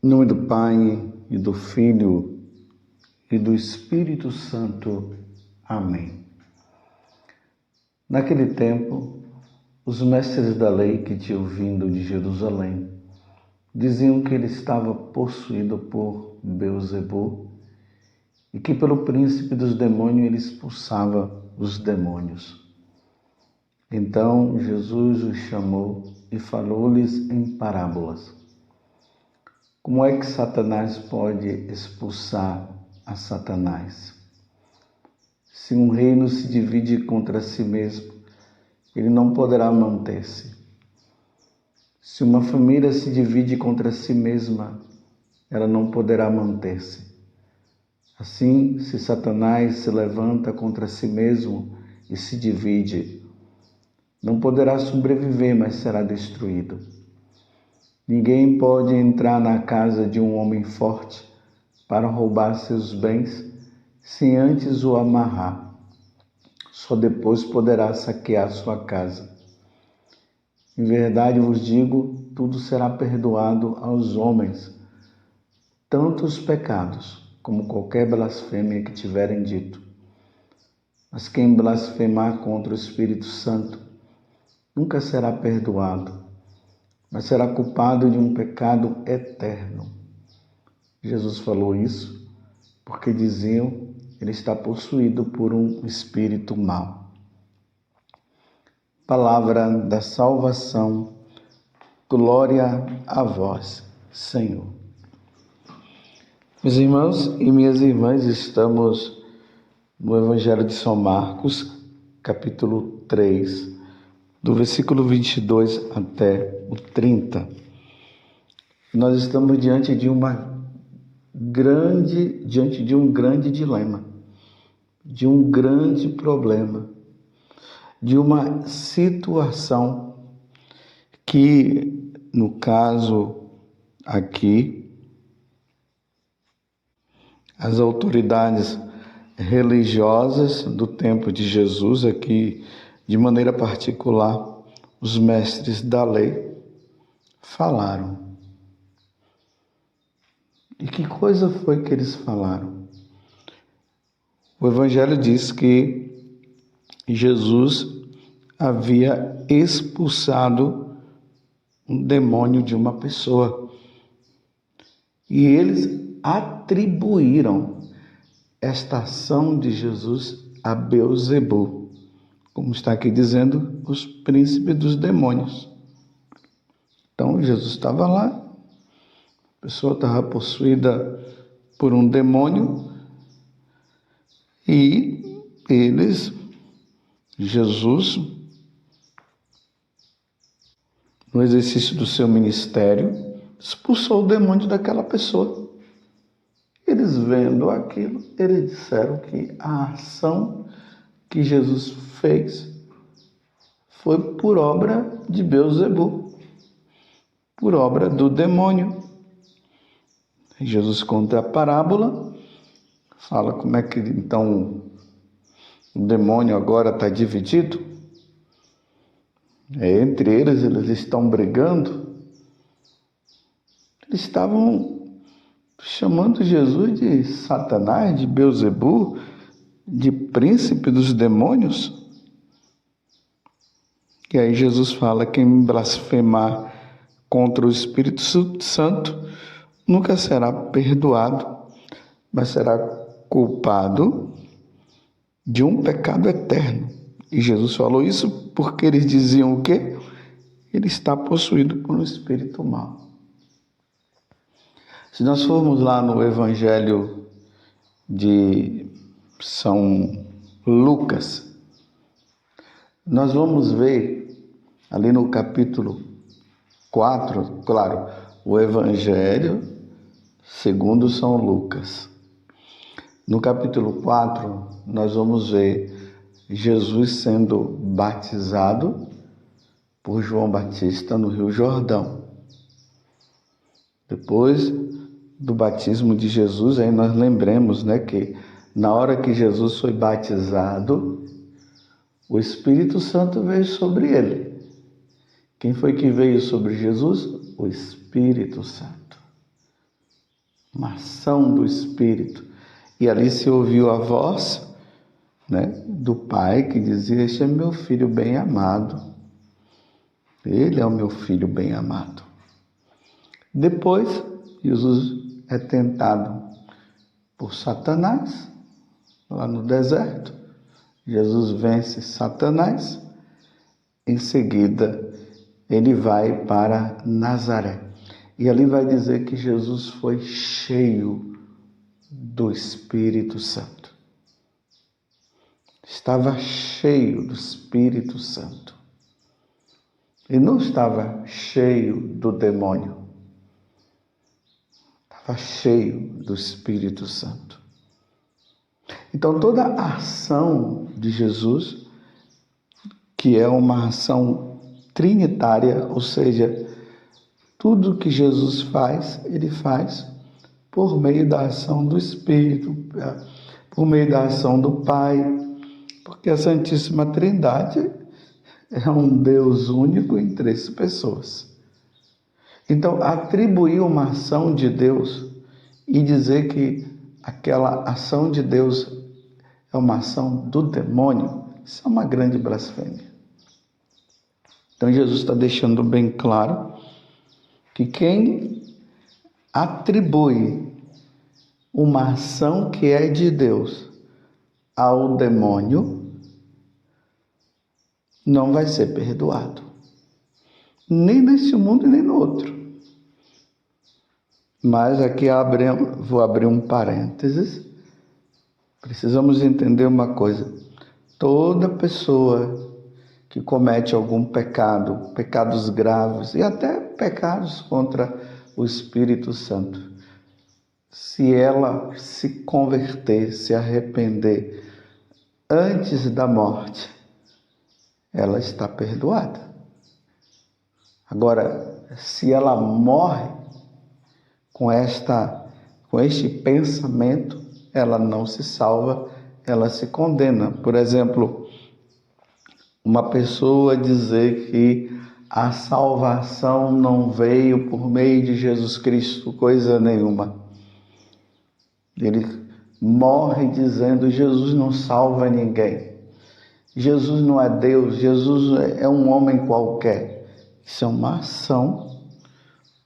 Em nome do Pai, e do Filho, e do Espírito Santo. Amém. Naquele tempo, os mestres da lei que tinham vindo de Jerusalém diziam que ele estava possuído por Beelzebul e que pelo príncipe dos demônios ele expulsava os demônios. Então Jesus os chamou e falou-lhes em parábolas. Como é que Satanás pode expulsar a Satanás? Se um reino se divide contra si mesmo, ele não poderá manter-se. Se uma família se divide contra si mesma, ela não poderá manter-se. Assim, se Satanás se levanta contra si mesmo e se divide, não poderá sobreviver, mas será destruído. Ninguém pode entrar na casa de um homem forte para roubar seus bens sem antes o amarrar. Só depois poderá saquear sua casa. Em verdade vos digo, tudo será perdoado aos homens, tanto os pecados como qualquer blasfêmia que tiverem dito. Mas quem blasfemar contra o Espírito Santo nunca será perdoado, mas será culpado de um pecado eterno. Jesus falou isso porque diziam ele está possuído por um espírito mau. Palavra da salvação, glória a vós, Senhor. Meus irmãos e minhas irmãs, estamos no Evangelho de São Marcos, capítulo 3, do versículo 22 até o 30. Nós estamos diante de um grande dilema, de um grande problema, de uma situação que, no caso aqui, as autoridades religiosas do tempo de Jesus, aqui de maneira particular, os mestres da lei, falaram. E que coisa foi que eles falaram? O Evangelho diz que Jesus havia expulsado um demônio de uma pessoa. E eles atribuíram esta ação de Jesus a Beelzebul, como está aqui dizendo, os príncipes dos demônios. Então Jesus estava lá, a pessoa estava possuída por um demônio e Jesus, no exercício do seu ministério, expulsou o demônio daquela pessoa. Eles vendo aquilo, eles disseram que a ação que Jesus fez foi por obra de Beelzebul, por obra do demônio. Jesus conta a parábola, fala como é que então o demônio agora está dividido. Entre eles estão brigando. Eles estavam chamando Jesus de Satanás, de Beelzebul, de príncipe dos demônios. E aí Jesus fala: quem blasfemar contra o Espírito Santo nunca será perdoado, mas será culpado de um pecado eterno. E Jesus falou isso porque eles diziam o quê? Ele está possuído por um espírito mau. Se nós formos lá no Evangelho de São Lucas, nós vamos ver ali no capítulo 4, claro, o Evangelho segundo São Lucas. No capítulo 4, nós vamos ver Jesus sendo batizado por João Batista no Rio Jordão. Depois do batismo de Jesus, aí nós lembremos, que na hora que Jesus foi batizado, o Espírito Santo veio sobre ele. Quem foi que veio sobre Jesus? O Espírito Santo. uma ação do Espírito. E ali se ouviu a voz, né, do Pai que dizia: este é meu filho bem amado. Ele é o meu filho bem amado. Depois, Jesus é tentado por Satanás, lá no deserto. Jesus vence Satanás. Em seguida, ele vai para Nazaré. E ali vai dizer que Jesus foi cheio do Espírito Santo. Estava cheio do Espírito Santo. E não estava cheio do demônio. Estava cheio do Espírito Santo. Então, toda a ação de Jesus, que é uma ação trinitária, ou seja, tudo que Jesus faz, ele faz por meio da ação do Espírito, por meio da ação do Pai, porque a Santíssima Trindade é um Deus único em 3 pessoas. Então, atribuir uma ação de Deus e dizer que aquela ação de Deus é uma ação do demônio, isso é uma grande blasfêmia. Então, Jesus está deixando bem claro que quem atribui uma ação que é de Deus ao demônio não vai ser perdoado, nem neste mundo e nem no outro. Mas aqui vou abrir um parênteses. Precisamos entender uma coisa: toda pessoa que comete algum pecado, pecados graves e até pecados contra o Espírito Santo, se ela se converter, se arrepender antes da morte, ela está perdoada. Agora, se ela morre com este pensamento, ela não se salva, ela se condena. Por exemplo, uma pessoa dizer que a salvação não veio por meio de Jesus Cristo, coisa nenhuma. Ele morre dizendo: Jesus não salva ninguém. Jesus não é Deus, Jesus é um homem qualquer. Isso é uma ação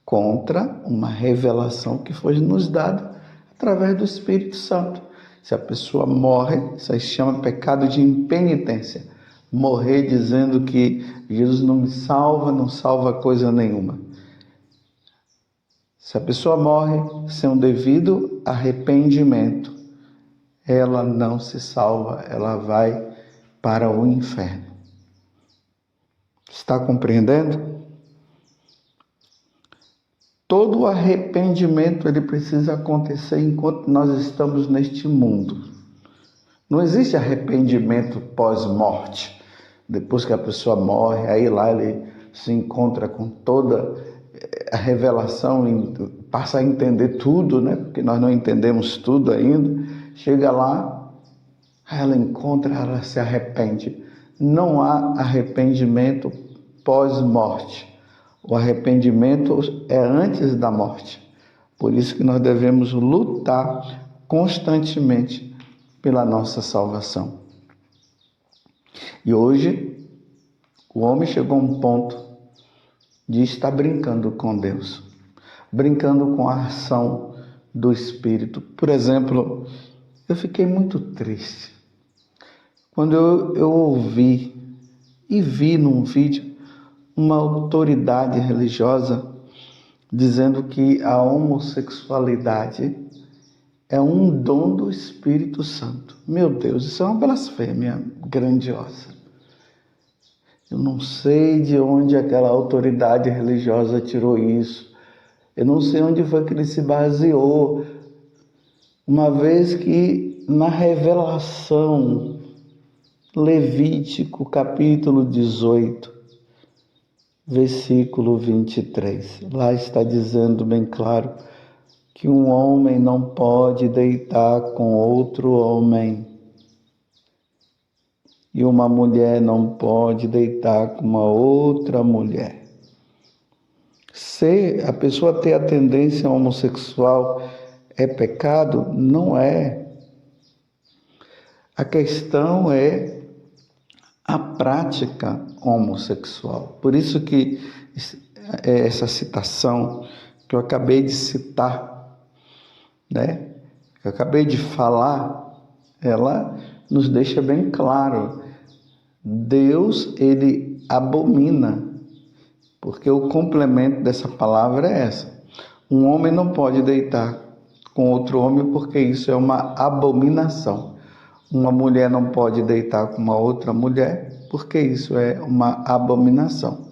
contra uma revelação que foi nos dada através do Espírito Santo. Se a pessoa morre, isso aí se chama pecado de impenitência. Morrer dizendo que Jesus não me salva, não salva coisa nenhuma. Se a pessoa morre sem um devido arrependimento, ela não se salva, ela vai para o inferno. Está compreendendo? Todo o arrependimento ele precisa acontecer enquanto nós estamos neste mundo. Não existe arrependimento pós-morte. Depois que a pessoa morre, aí lá ele se encontra com toda a revelação e passa a entender tudo, né? Porque nós não entendemos tudo ainda. Chega lá, ela encontra, ela se arrepende. Não há arrependimento pós-morte. O arrependimento é antes da morte. Por isso que nós devemos lutar constantemente pela nossa salvação. E hoje, o homem chegou a um ponto de estar brincando com Deus, brincando com a ação do Espírito. Por exemplo, eu fiquei muito triste quando eu ouvi e vi num vídeo uma autoridade religiosa dizendo que a homossexualidade é um dom do Espírito Santo. Meu Deus, isso é uma blasfêmia grandiosa. Eu não sei de onde aquela autoridade religiosa tirou isso. Eu não sei onde foi que ele se baseou. Uma vez que na revelação, Levítico capítulo 18, versículo 23, lá está dizendo bem claro que um homem não pode deitar com outro homem e uma mulher não pode deitar com uma outra mulher. Se a pessoa ter a tendência homossexual, é pecado? Não é. A questão é a prática homossexual. Por isso que essa citação que eu acabei de citar, né? Que eu acabei de falar, ela nos deixa bem claro. Deus, ele abomina, porque o complemento dessa palavra é essa. Um homem não pode deitar com outro homem porque isso é uma abominação. Uma mulher não pode deitar com uma outra mulher porque isso é uma abominação.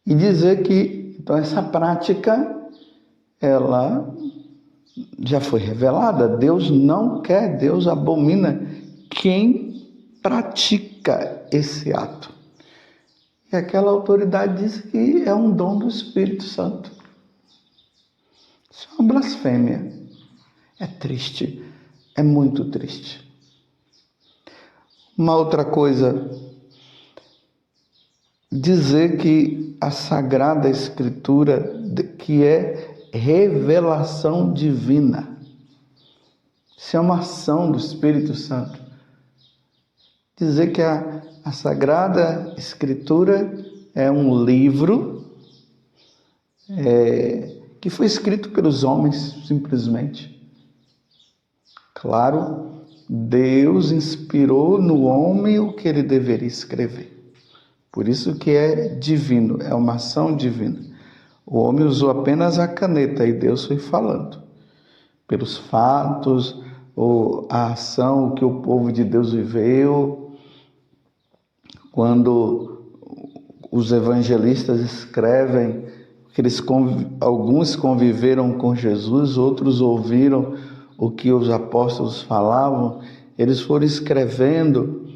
E dizer que, então, essa prática, ela já foi revelada. Deus não quer, Deus abomina quem pratica esse ato. E aquela autoridade diz que é um dom do Espírito Santo. Isso é uma blasfêmia. É triste, é muito triste. Uma outra coisa, dizer que a Sagrada Escritura, que é revelação divina, isso é uma ação do Espírito Santo. Dizer que a Sagrada Escritura é um livro que foi escrito pelos homens, simplesmente. Claro, Deus inspirou no homem o que ele deveria escrever. Por isso que é divino, é uma ação divina. O homem usou apenas a caneta e Deus foi falando. Pelos fatos, ou a ação que o povo de Deus viveu. Quando os evangelistas escrevem que alguns conviveram com Jesus, outros ouviram o que os apóstolos falavam, eles foram escrevendo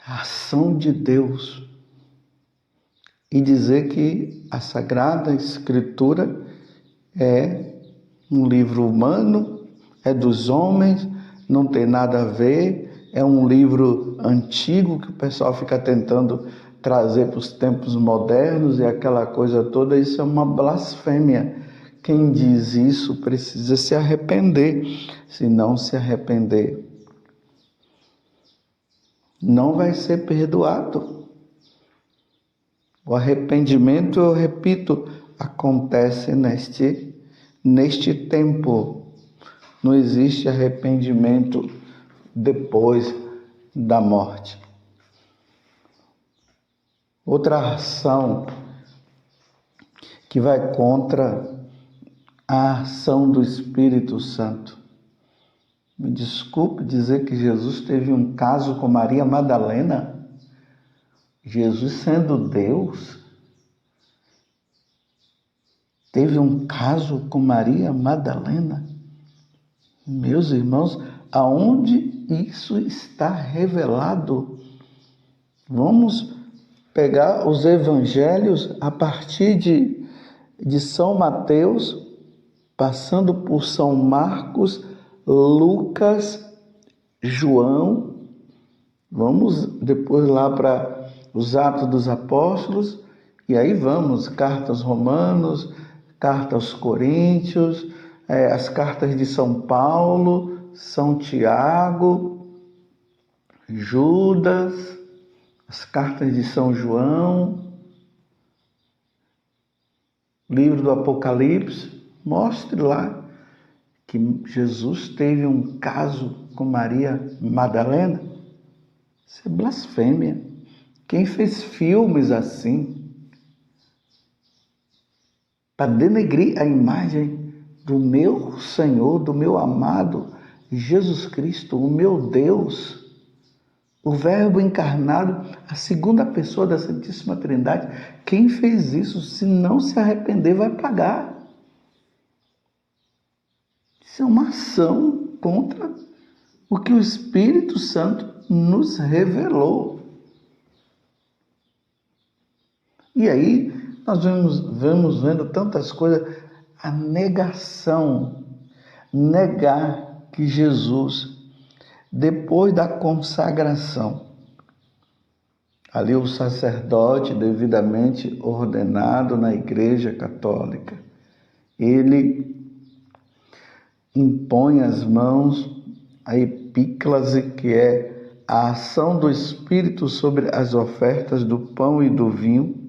a ação de Deus e dizer que a Sagrada Escritura é um livro humano, é dos homens, não tem nada a ver, é um livro antigo que o pessoal fica tentando trazer para os tempos modernos e aquela coisa toda. Isso é uma blasfêmia. Quem diz isso precisa se arrepender. Se não se arrepender, não vai ser perdoado. O arrependimento, eu repito, acontece neste tempo. Não existe arrependimento depois da morte. Outra ação que vai contra a ação do Espírito Santo. Me desculpe dizer que Jesus teve um caso com Maria Madalena. Jesus, sendo Deus, teve um caso com Maria Madalena. Meus irmãos, aonde isso está revelado? Vamos pegar os evangelhos a partir de São Mateus, passando por São Marcos, Lucas, João. Vamos depois lá para os Atos dos Apóstolos, e aí vamos, cartas Romanos, carta aos Coríntios, as cartas de São Paulo, São Tiago, Judas, as cartas de São João, livro do Apocalipse. Mostre lá que Jesus teve um caso com Maria Madalena. Isso é blasfêmia. Quem fez filmes assim para denegrir a imagem do meu Senhor, do meu amado Jesus Cristo, o meu Deus, o Verbo encarnado, a segunda pessoa da Santíssima Trindade? Quem fez isso, se não se arrepender, vai pagar. Isso é uma ação contra o que o Espírito Santo nos revelou. E aí nós vamos vendo tantas coisas. A negação, negar que Jesus, depois da consagração, ali o sacerdote devidamente ordenado na Igreja Católica, ele impõe as mãos, a epíclase, que é a ação do Espírito sobre as ofertas do pão e do vinho,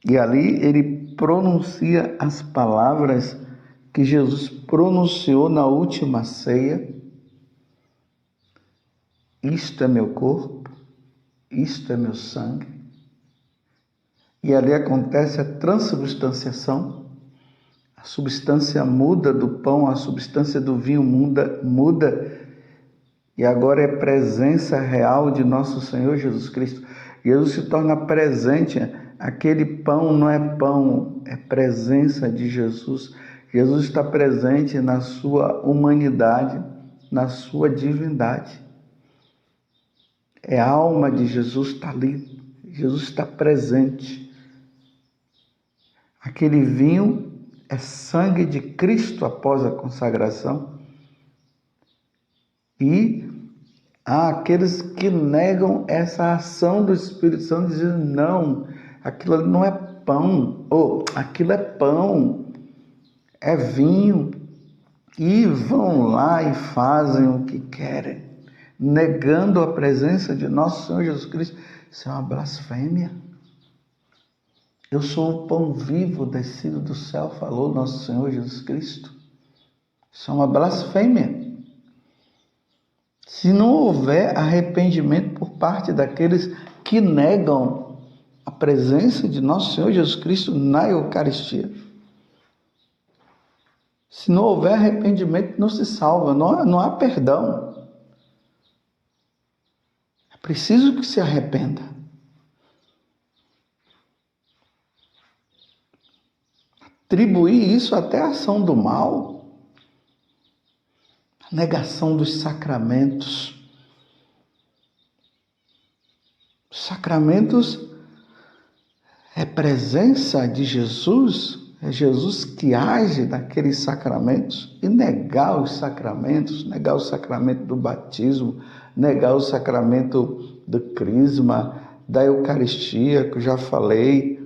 e ali ele pronuncia as palavras que Jesus pronunciou na última ceia: isto é meu corpo, isto é meu sangue. E ali acontece a transubstanciação. A substância muda do pão, a substância do vinho muda, e agora é presença real de nosso Senhor Jesus Cristo. Jesus se torna presente. Aquele pão não é pão, é presença de Jesus. Jesus está presente na sua humanidade, na sua divindade. É a alma de Jesus está ali. Jesus está presente. Aquele vinho é sangue de Cristo após a consagração. E há aqueles que negam essa ação do Espírito Santo, dizendo: não, aquilo não é pão, ou aquilo é pão, é vinho. E vão lá e fazem o que querem, negando a presença de nosso Senhor Jesus Cristo. Isso é uma blasfêmia. Eu sou o pão vivo descido do céu, falou nosso Senhor Jesus Cristo. Isso é uma blasfêmia. Se não houver arrependimento por parte daqueles que negam a presença de nosso Senhor Jesus Cristo na Eucaristia. Se não houver arrependimento, não se salva, não há perdão. É preciso que se arrependa. Atribuir isso até à ação do mal, a negação dos sacramentos. Os sacramentos é presença de Jesus, é Jesus que age naqueles sacramentos. E negar os sacramentos, negar o sacramento do batismo, negar o sacramento do crisma, da Eucaristia, que eu já falei,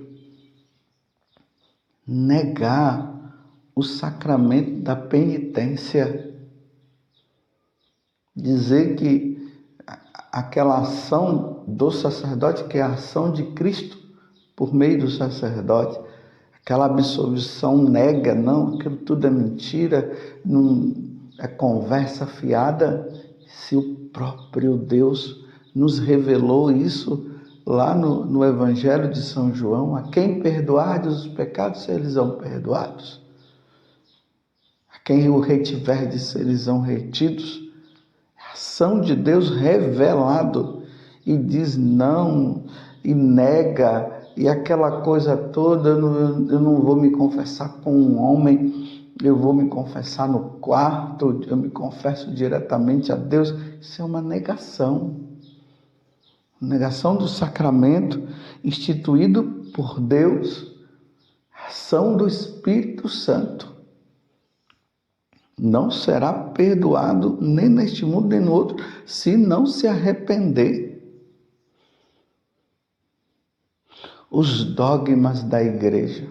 negar o sacramento da penitência, dizer que aquela ação do sacerdote, que é a ação de Cristo por meio do sacerdote, aquela absolvição nega, não, aquilo tudo é mentira, não é conversa fiada. Se o próprio Deus nos revelou isso lá no Evangelho de São João: a quem perdoardes os pecados, eles são perdoados. A quem o retiverdes, eles são retidos. A ação de Deus revelado. E diz não, e nega, e aquela coisa toda: eu não vou me confessar com um homem, eu vou me confessar no quarto, eu me confesso diretamente a Deus. Isso é uma negação. Negação do sacramento instituído por Deus, ação do Espírito Santo. Não será perdoado nem neste mundo nem no outro, se não se arrepender. Os dogmas da igreja.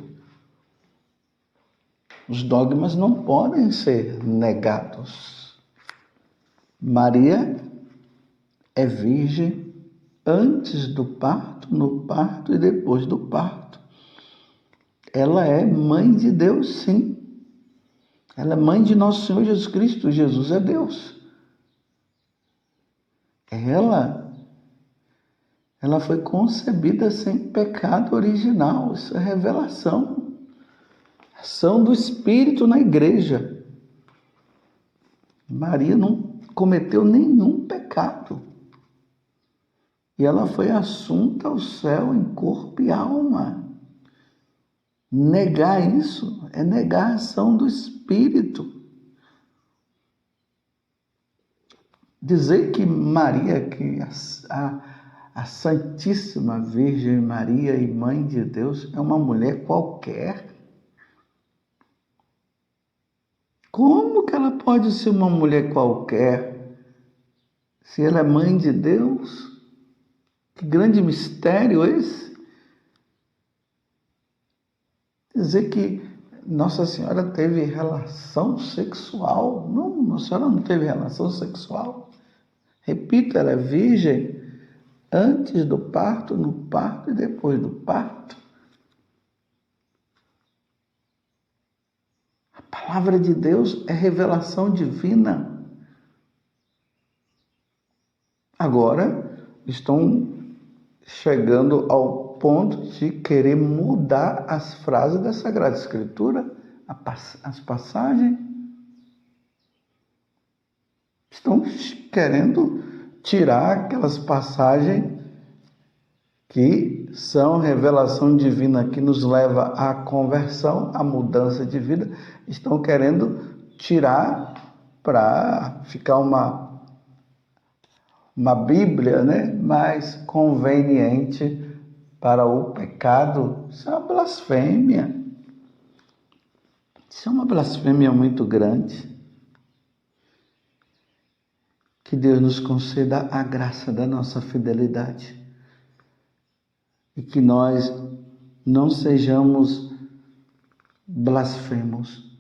Os dogmas não podem ser negados. Maria é virgem antes do parto, no parto e depois do parto. Ela é mãe de Deus, sim. Ela é mãe de nosso Senhor Jesus Cristo. Jesus é Deus. Ela foi concebida sem pecado original. Isso é revelação. Ação do Espírito na igreja. Maria não cometeu nenhum pecado. E ela foi assunta ao céu em corpo e alma. Negar isso é negar a ação do Espírito. Dizer que Maria, que a Santíssima Virgem Maria e Mãe de Deus, é uma mulher qualquer. Como que ela pode ser uma mulher qualquer se ela é Mãe de Deus? Que grande mistério esse! Dizer que Nossa Senhora teve relação sexual. Não, Nossa Senhora não teve relação sexual. Repito, ela é virgem antes do parto, no parto e depois do parto. A palavra de Deus é revelação divina. Agora estão chegando ao ponto de querer mudar as frases da Sagrada Escritura, as passagens. Estão querendo tirar aquelas passagens que são revelação divina, que nos leva à conversão, à mudança de vida. Estão querendo tirar para ficar uma Bíblia, né, mais conveniente para o pecado. Isso é uma blasfêmia. Isso é uma blasfêmia muito grande. Que Deus nos conceda a graça da nossa fidelidade e que nós não sejamos blasfemos,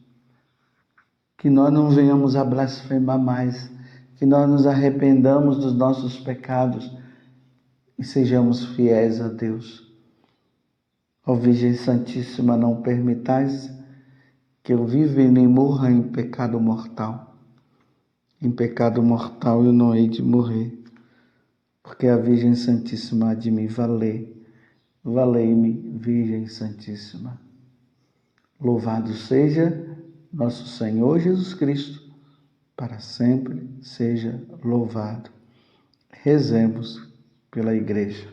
que nós não venhamos a blasfemar mais, que nós nos arrependamos dos nossos pecados e sejamos fiéis a Deus. Ó Virgem Santíssima, não permitais que eu viva e nem morra em pecado mortal. Em pecado mortal eu não hei de morrer, porque a Virgem Santíssima há de me valer. Valei-me, Virgem Santíssima. Louvado seja nosso Senhor Jesus Cristo, para sempre seja louvado. Rezemos pela Igreja.